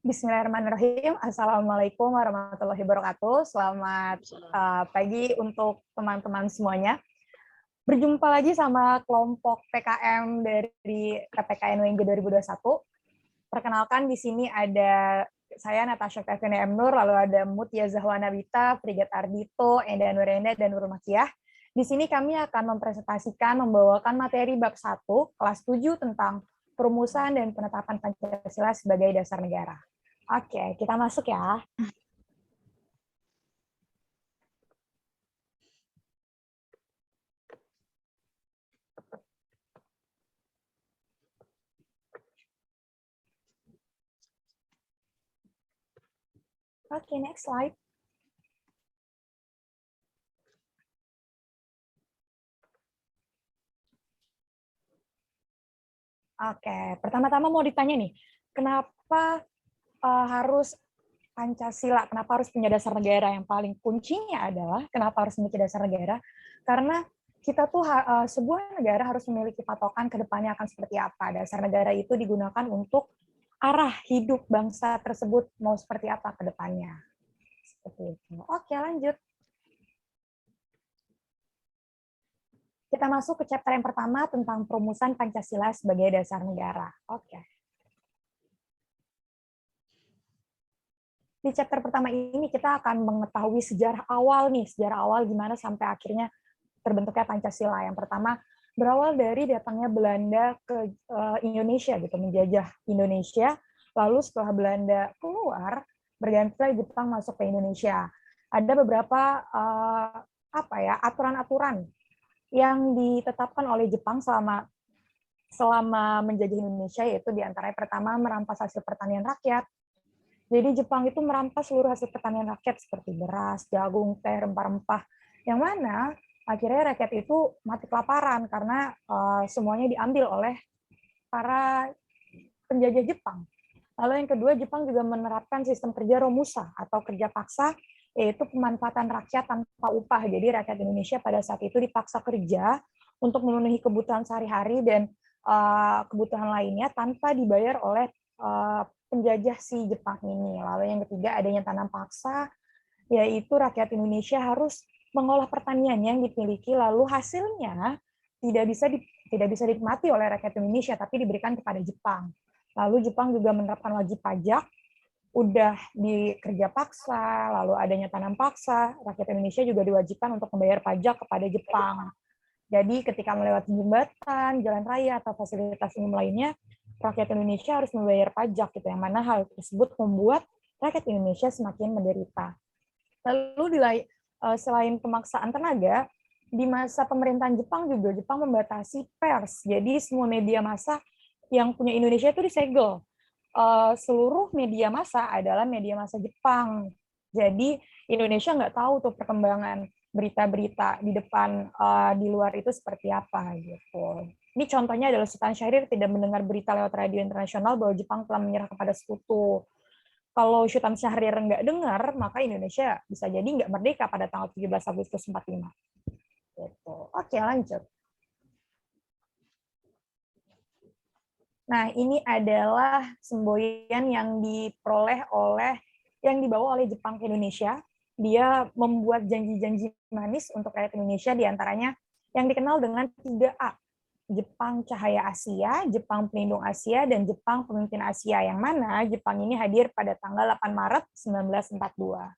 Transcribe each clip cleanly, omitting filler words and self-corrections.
Bismillahirrahmanirrahim. Assalamualaikum warahmatullahi wabarakatuh. Selamat pagi untuk teman-teman semuanya. Berjumpa lagi sama kelompok PKM dari KPKN UNJ 2021. Perkenalkan, di sini ada saya Natasha Kevin M. Nur, lalu ada Mutia Zahwana Wita, Frigat Ardito, Enda Nurenda, dan Nurul Makiah. Di sini kami akan membawakan materi bab 1, kelas 7 tentang perumusan dan penetapan Pancasila sebagai dasar negara. Oke, kita masuk ya. Oke, next slide. Oke, pertama-tama mau ditanya nih, kenapa harus Pancasila, kenapa harus punya dasar negara? Yang paling kuncinya adalah kenapa harus memiliki dasar negara? Karena kita tuh sebuah negara harus memiliki patokan ke depannya akan seperti apa. Dasar negara itu digunakan untuk arah hidup bangsa tersebut mau seperti apa ke depannya. Seperti itu. Oke, lanjut. Kita masuk ke chapter yang pertama tentang perumusan Pancasila sebagai dasar negara. Oke. Di chapter pertama ini kita akan mengetahui sejarah awal gimana sampai akhirnya terbentuknya Pancasila. Yang pertama, berawal dari datangnya Belanda ke Indonesia gitu, menjajah Indonesia. Lalu setelah Belanda keluar, bergantilah Jepang masuk ke Indonesia. Ada beberapa aturan-aturan yang ditetapkan oleh Jepang selama menjajah Indonesia, yaitu diantaranya pertama merampas hasil pertanian rakyat. Jadi Jepang itu merampas seluruh hasil pertanian rakyat seperti beras, jagung, teh, rempah-rempah, yang mana akhirnya rakyat itu mati kelaparan karena semuanya diambil oleh para penjajah Jepang. Lalu yang kedua, Jepang juga menerapkan sistem kerja romusa atau kerja paksa, yaitu pemanfaatan rakyat tanpa upah. Jadi rakyat Indonesia pada saat itu dipaksa kerja untuk memenuhi kebutuhan sehari-hari dan kebutuhan lainnya tanpa dibayar oleh penjajah si Jepang ini. Lalu yang ketiga, adanya tanam paksa, yaitu rakyat Indonesia harus mengolah pertanian yang dimiliki, lalu hasilnya tidak bisa dinikmati oleh rakyat Indonesia, tapi diberikan kepada Jepang. Lalu Jepang juga menerapkan wajib pajak, udah di kerja paksa, lalu adanya tanam paksa, rakyat Indonesia juga diwajibkan untuk membayar pajak kepada Jepang. Jadi ketika melewati jembatan, jalan raya, atau fasilitas umum lainnya, rakyat Indonesia harus membayar pajak, gitu, yang mana hal tersebut membuat rakyat Indonesia semakin menderita. Lalu selain pemaksaan tenaga, di masa pemerintahan Jepang juga Jepang membatasi pers. Jadi semua media massa yang punya Indonesia itu disegel. Seluruh media massa adalah media massa Jepang. Jadi Indonesia nggak tahu tuh perkembangan berita-berita di depan di luar itu seperti apa gitu. Ini contohnya adalah Sultan Syahrir tidak mendengar berita lewat radio internasional bahwa Jepang telah menyerah kepada sekutu. Kalau Sultan Syahrir nggak dengar, maka Indonesia bisa jadi nggak merdeka pada tanggal 17 Agustus 45. Gitu. Oke, lanjut. Nah, ini adalah semboyan yang dibawa oleh Jepang ke Indonesia. Dia membuat janji-janji manis untuk rakyat Indonesia, diantaranya yang dikenal dengan 3A. Jepang Cahaya Asia, Jepang Pelindung Asia, dan Jepang Pemimpin Asia, yang mana Jepang ini hadir pada tanggal 8 Maret 1942.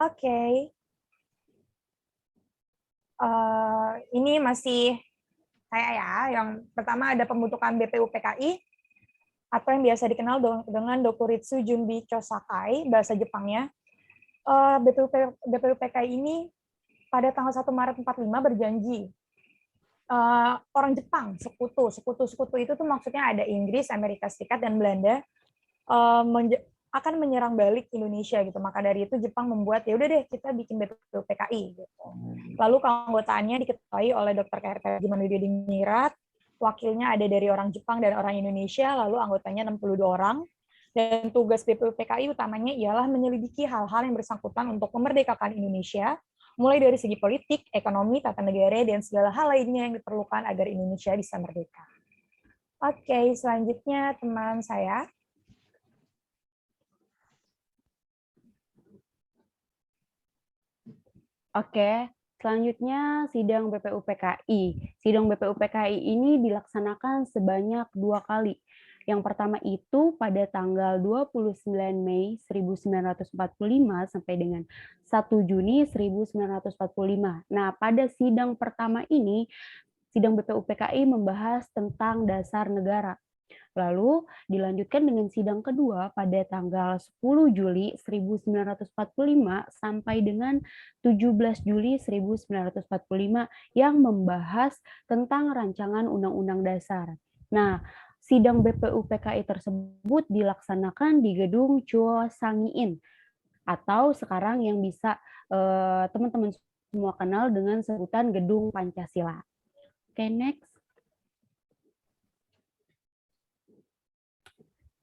Oke. Ini masih kayak ya, yang pertama ada pembentukan BPUPKI, atau yang biasa dikenal dengan Dokuritsu Junbi Chosakai, bahasa Jepangnya. BPUPKI ini pada tanggal 1 Maret 45 berjanji orang Jepang, sekutu itu tuh maksudnya ada Inggris, Amerika Serikat, dan Belanda akan menyerang balik Indonesia gitu. Maka dari itu Jepang membuat, ya udah deh kita bikin BPUPKI gitu. Lalu keanggotaannya diketuai oleh Dr. KRT Manudiningrat, wakilnya ada dari orang Jepang dan orang Indonesia, lalu anggotanya 62 orang. Dan tugas BPUPKI utamanya ialah menyelidiki hal-hal yang bersangkutan untuk memerdekakan Indonesia, mulai dari segi politik, ekonomi, tata negara, dan segala hal lainnya yang diperlukan agar Indonesia bisa merdeka. Oke, selanjutnya teman saya. Oke, selanjutnya sidang BPUPKI. Sidang BPUPKI ini dilaksanakan sebanyak 2 kali. Yang pertama itu pada tanggal 29 Mei 1945 sampai dengan 1 Juni 1945. Nah, pada sidang pertama ini, sidang BPUPKI membahas tentang dasar negara. Lalu dilanjutkan dengan sidang kedua pada tanggal 10 Juli 1945 sampai dengan 17 Juli 1945 yang membahas tentang rancangan Undang-Undang Dasar. Nah, sidang BPUPKI tersebut dilaksanakan di Gedung Chuo Sangiin atau sekarang yang bisa teman-teman semua kenal dengan sebutan Gedung Pancasila. Oke, next.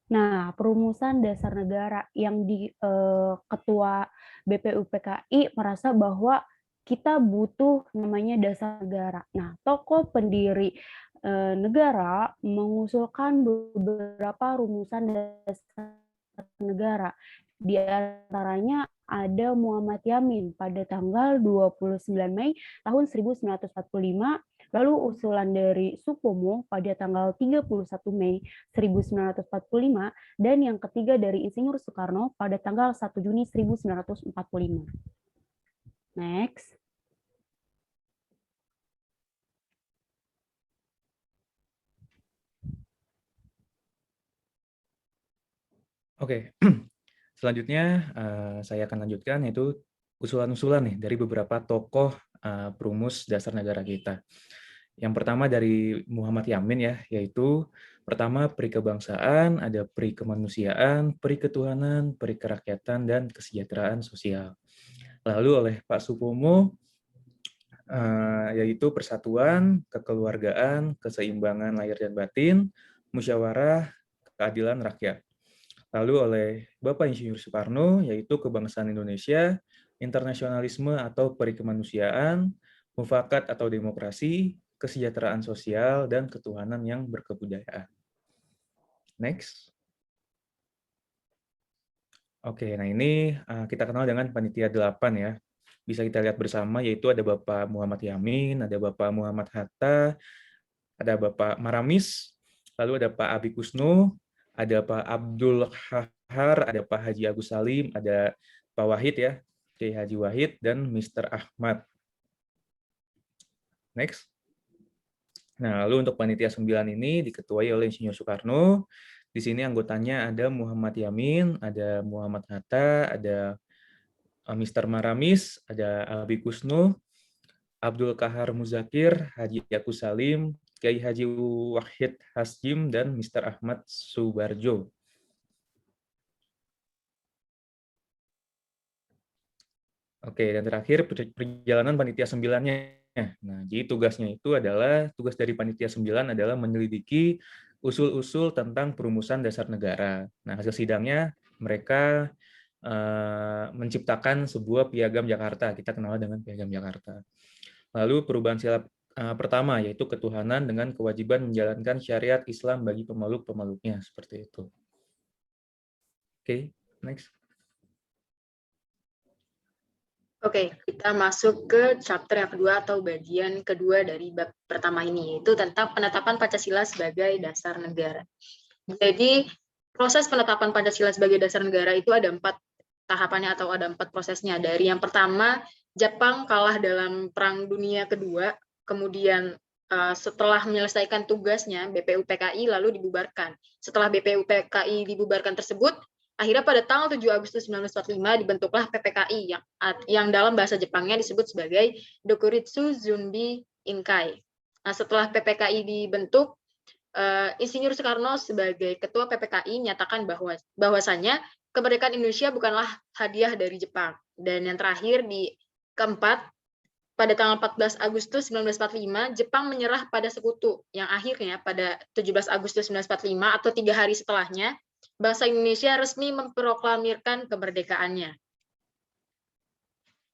Nah, perumusan dasar negara yang di Ketua BPUPKI merasa bahwa kita butuh namanya dasar negara. Nah, tokoh pendiri negara mengusulkan beberapa rumusan dasar negara. Di antaranya ada Muhammad Yamin pada tanggal 29 Mei tahun 1945. Lalu usulan dari Supomo pada tanggal 31 Mei 1945 dan yang ketiga dari Insinyur Soekarno pada tanggal 1 Juni 1945. Next. Oke, selanjutnya saya akan lanjutkan yaitu usulan-usulan nih dari beberapa tokoh perumus dasar negara kita. Yang pertama dari Muhammad Yamin ya, yaitu pertama peri kebangsaan, ada peri kemanusiaan, peri ketuhanan, peri kerakyatan, dan kesejahteraan sosial. Lalu oleh Pak Supomo, yaitu persatuan, kekeluargaan, keseimbangan lahir dan batin, musyawarah, keadilan rakyat. Lalu oleh Bapak Insinyur Soekarno, yaitu kebangsaan Indonesia, internasionalisme atau peri kemanusiaan, mufakat atau demokrasi, kesejahteraan sosial, dan ketuhanan yang berkebudayaan. Next. Oke, nah ini kita kenal dengan Panitia 8 ya. Bisa kita lihat bersama, yaitu ada Bapak Muhammad Yamin, ada Bapak Muhammad Hatta, ada Bapak Maramis, lalu ada Pak Abi Kusno, ada Pak Abdul Kahar, ada Pak Haji Agus Salim, ada Pak Wahid ya, Kiai Haji Wahid, dan Mr. Ahmad. Next. Nah, lalu untuk panitia 9 ini diketuai oleh Insinyur Soekarno. Di sini anggotanya ada Muhammad Yamin, ada Muhammad Hatta, ada Mr. Maramis, ada Abi Kusno, Abdul Kahar Muzakir, Haji Agus Salim, Kiai Haji Wahid Hasyim, dan Mr. Ahmad Subarjo. Oke, dan terakhir perjalanan panitia 9-nya. Nah, jadi tugasnya itu adalah, tugas dari panitia 9 adalah menyelidiki usul-usul tentang perumusan dasar negara. Nah, hasil sidangnya mereka menciptakan sebuah piagam Jakarta, kita kenal dengan piagam Jakarta. Lalu perubahan sila pertama, yaitu ketuhanan dengan kewajiban menjalankan syariat Islam bagi pemeluk-pemeluknya, seperti itu. Oke, next. Oke, kita masuk ke chapter yang kedua atau bagian kedua dari bab pertama ini, yaitu tentang penetapan Pancasila sebagai dasar negara. Jadi, proses penetapan Pancasila sebagai dasar negara itu ada 4 tahapannya atau ada 4 prosesnya. Dari yang pertama, Jepang kalah dalam Perang Dunia Kedua, kemudian setelah menyelesaikan tugasnya, BPUPKI lalu dibubarkan. Setelah BPUPKI dibubarkan tersebut, akhirnya pada tanggal 7 Agustus 1945 dibentuklah PPKI yang dalam bahasa Jepangnya disebut sebagai Dokuritsu Zunbi Inkai. Nah, setelah PPKI dibentuk, Insinyur Soekarno sebagai ketua PPKI nyatakan bahwasanya kemerdekaan Indonesia bukanlah hadiah dari Jepang. Dan yang terakhir di keempat, pada tanggal 14 Agustus 1945, Jepang menyerah pada sekutu yang akhirnya pada 17 Agustus 1945 atau 3 hari setelahnya, bangsa Indonesia resmi memproklamirkan kemerdekaannya.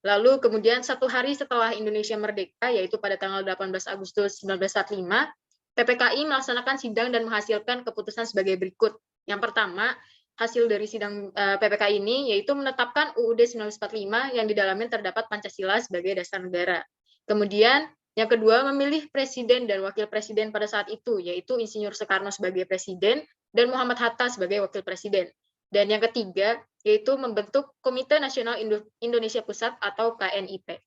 Lalu kemudian 1 hari setelah Indonesia merdeka, yaitu pada tanggal 18 Agustus 1945, PPKI melaksanakan sidang dan menghasilkan keputusan sebagai berikut. Yang pertama, hasil dari sidang PPKI ini yaitu menetapkan UUD 1945 yang di dalamnya terdapat Pancasila sebagai dasar negara. Kemudian yang kedua, memilih presiden dan wakil presiden pada saat itu, yaitu Insinyur Soekarno sebagai presiden dan Muhammad Hatta sebagai wakil presiden. Dan yang ketiga, yaitu membentuk Komite Nasional Indonesia Pusat atau KNIP.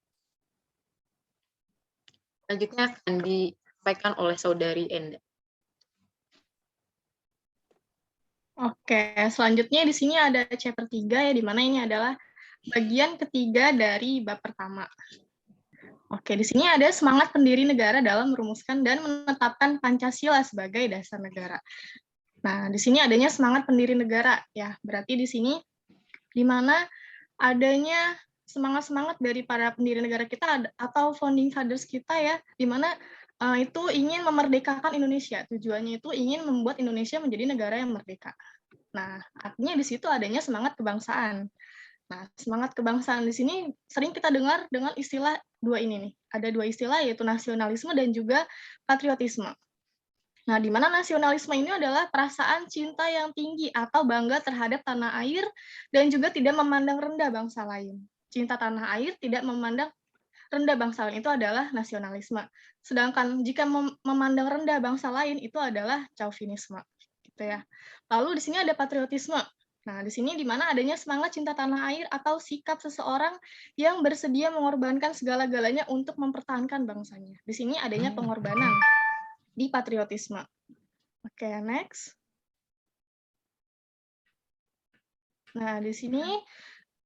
Selanjutnya akan disampaikan oleh Saudari Enda. Oke, selanjutnya di sini ada chapter 3 ya, di mana ini adalah bagian ketiga dari bab pertama. Oke, di sini ada semangat pendiri negara dalam merumuskan dan menetapkan Pancasila sebagai dasar negara. Nah, di sini adanya semangat pendiri negara ya. Berarti di sini di mana adanya semangat-semangat dari para pendiri negara kita atau founding fathers kita ya, di mana itu ingin memerdekakan Indonesia. Tujuannya itu ingin membuat Indonesia menjadi negara yang merdeka. Nah, artinya di situ adanya semangat kebangsaan. Nah, semangat kebangsaan di sini sering kita dengar dengan istilah dua ini nih. Ada dua istilah, yaitu nasionalisme dan juga patriotisme. Nah, di mana nasionalisme ini adalah perasaan cinta yang tinggi atau bangga terhadap tanah air dan juga tidak memandang rendah bangsa lain. Cinta tanah air tidak memandang rendah bangsa lain itu adalah nasionalisme. Sedangkan jika memandang rendah bangsa lain itu adalah chauvinisme. Gitu ya. Lalu di sini ada patriotisme. Nah, di sini di mana adanya semangat cinta tanah air atau sikap seseorang yang bersedia mengorbankan segala-galanya untuk mempertahankan bangsanya. Di sini adanya pengorbanan di patriotisme. Oke, next. Nah, di sini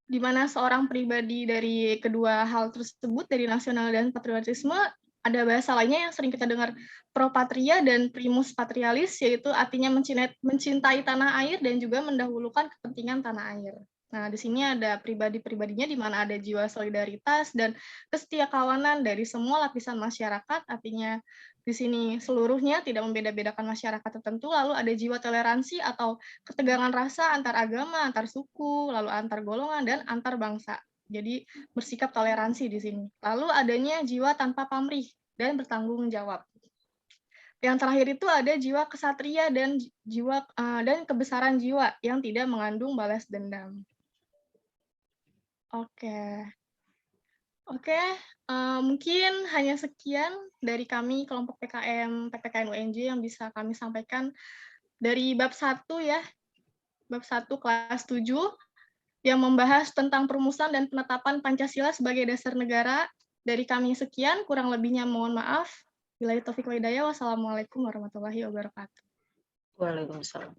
di mana seorang pribadi dari kedua hal tersebut, dari nasional dan patriotisme, ada bahasa lainnya yang sering kita dengar, pro patria dan primus patrialis, yaitu artinya mencintai tanah air dan juga mendahulukan kepentingan tanah air. Nah, di sini ada pribadi-pribadinya di mana ada jiwa solidaritas dan kesetiakawanan dari semua lapisan masyarakat, artinya di sini seluruhnya tidak membeda-bedakan masyarakat tertentu, lalu ada jiwa toleransi atau ketegangan rasa antar agama, antar suku, lalu antar golongan, dan antar bangsa. Jadi bersikap toleransi di sini. Lalu adanya jiwa tanpa pamrih dan bertanggung jawab. Yang terakhir itu ada jiwa kesatria dan jiwa dan kebesaran jiwa yang tidak mengandung balas dendam. Oke, mungkin hanya sekian dari kami kelompok PPKN UNJ yang bisa kami sampaikan dari bab 1 ya, bab 1 kelas 7 yang membahas tentang perumusan dan penetapan Pancasila sebagai dasar negara. Dari kami sekian, kurang lebihnya mohon maaf. Billahi taufiq wal hidayah. Wassalamualaikum warahmatullahi wabarakatuh. Waalaikumsalam.